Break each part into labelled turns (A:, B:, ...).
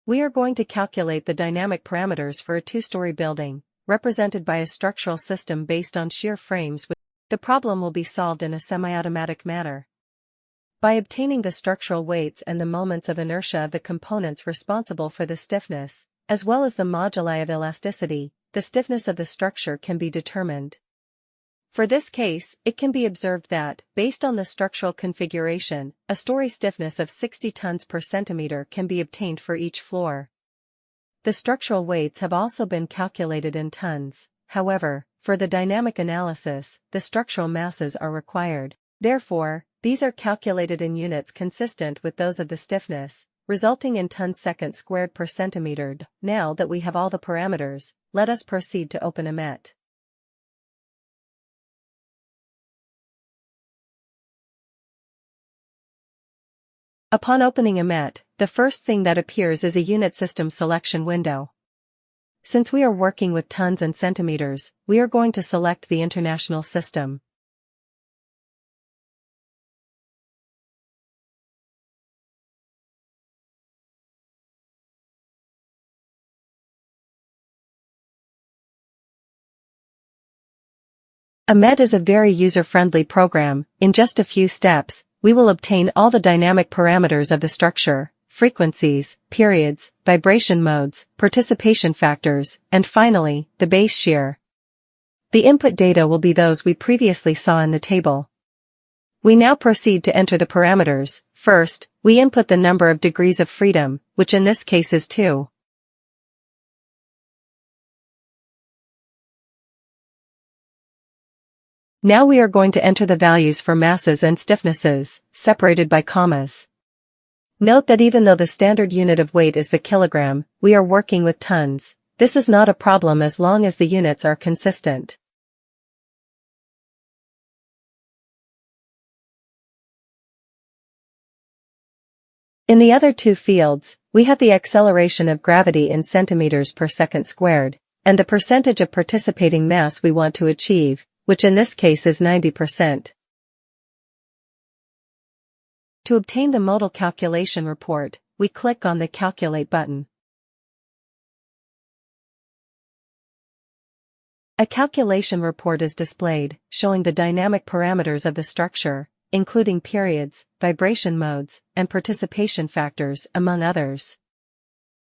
A: We are going to calculate the dynamic parameters for a two-story building, represented by a structural system based on shear frames. The problem will be solved in a semi-automatic manner. By obtaining the structural weights and the moments of inertia of the components responsible for the stiffness, as well as the moduli of elasticity, the stiffness of the structure can be determined. For this case, it can be observed that, based on the structural configuration, a story stiffness of 60 tons per centimeter can be obtained for each floor. The structural weights have also been calculated in tons. However, for the dynamic analysis, the structural masses are required. Therefore, these are calculated in units consistent with those of the stiffness, resulting in tons second squared per centimeter. Now that we have all the parameters, let us proceed to open AMET. Upon opening AMET, the first thing that appears is a unit system selection window. Since we are working with tons and centimeters, we are going to select the international system. AMET is a very user-friendly program. In just a few steps, we will obtain all the dynamic parameters of the structure, frequencies, periods, vibration modes, participation factors, and finally, the base shear. The input data will be those we previously saw in the table. We now proceed to enter the parameters. First, we input the number of degrees of freedom, which in this case is 2. Now we are going to enter the values for masses and stiffnesses, separated by commas. Note that even though the standard unit of weight is the kilogram, we are working with tons. This is not a problem as long as the units are consistent. In the other two fields, we have the acceleration of gravity in centimeters per second squared, and the percentage of participating mass we want to achieve, which in this case is 90%. To obtain the modal calculation report, we click on the Calculate button. A calculation report is displayed, showing the dynamic parameters of the structure, including periods, vibration modes, and participation factors, among others.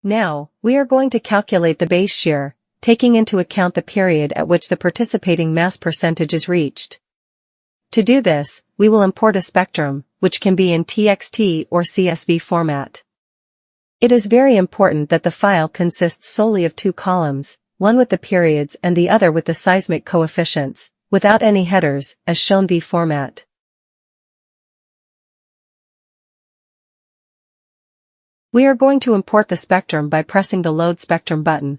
A: Now, we are going to calculate the base shear, taking into account the period at which the participating mass percentage is reached. To do this, we will import a spectrum, which can be in TXT or CSV format. It is very important that the file consists solely of two columns, one with the periods and the other with the seismic coefficients, without any headers, as shown v format. We are going to import the spectrum by pressing the Load Spectrum button.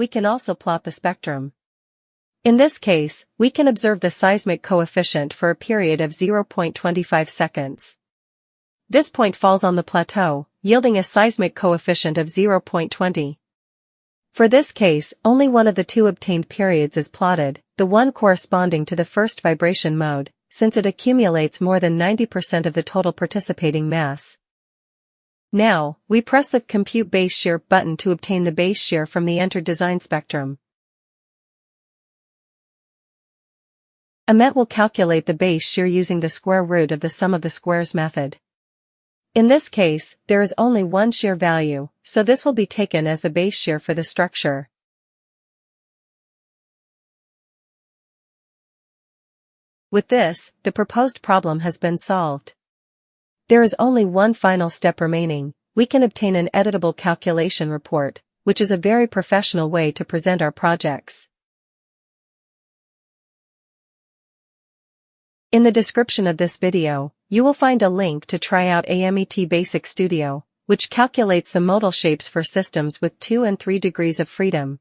A: We can also plot the spectrum. In this case, we can observe the seismic coefficient for a period of 0.25 seconds. This point falls on the plateau, yielding a seismic coefficient of 0.20. For this case, only one of the two obtained periods is plotted, the one corresponding to the first vibration mode, since it accumulates more than 90% of the total participating mass. Now, we press the Compute Base Shear button to obtain the base shear from the entered design spectrum. AMET will calculate the base shear using the square root of the sum of the squares method. In this case, there is only one shear value, so this will be taken as the base shear for the structure. With this, the proposed problem has been solved. There is only one final step remaining. We can obtain an editable calculation report, which is a very professional way to present our projects. In the description of this video, you will find a link to try out AMET Basic Studio, which calculates the modal shapes for systems with 2 and 3 degrees of freedom.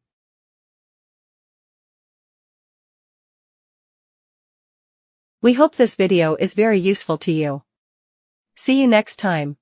A: We hope this video is very useful to you. See you next time.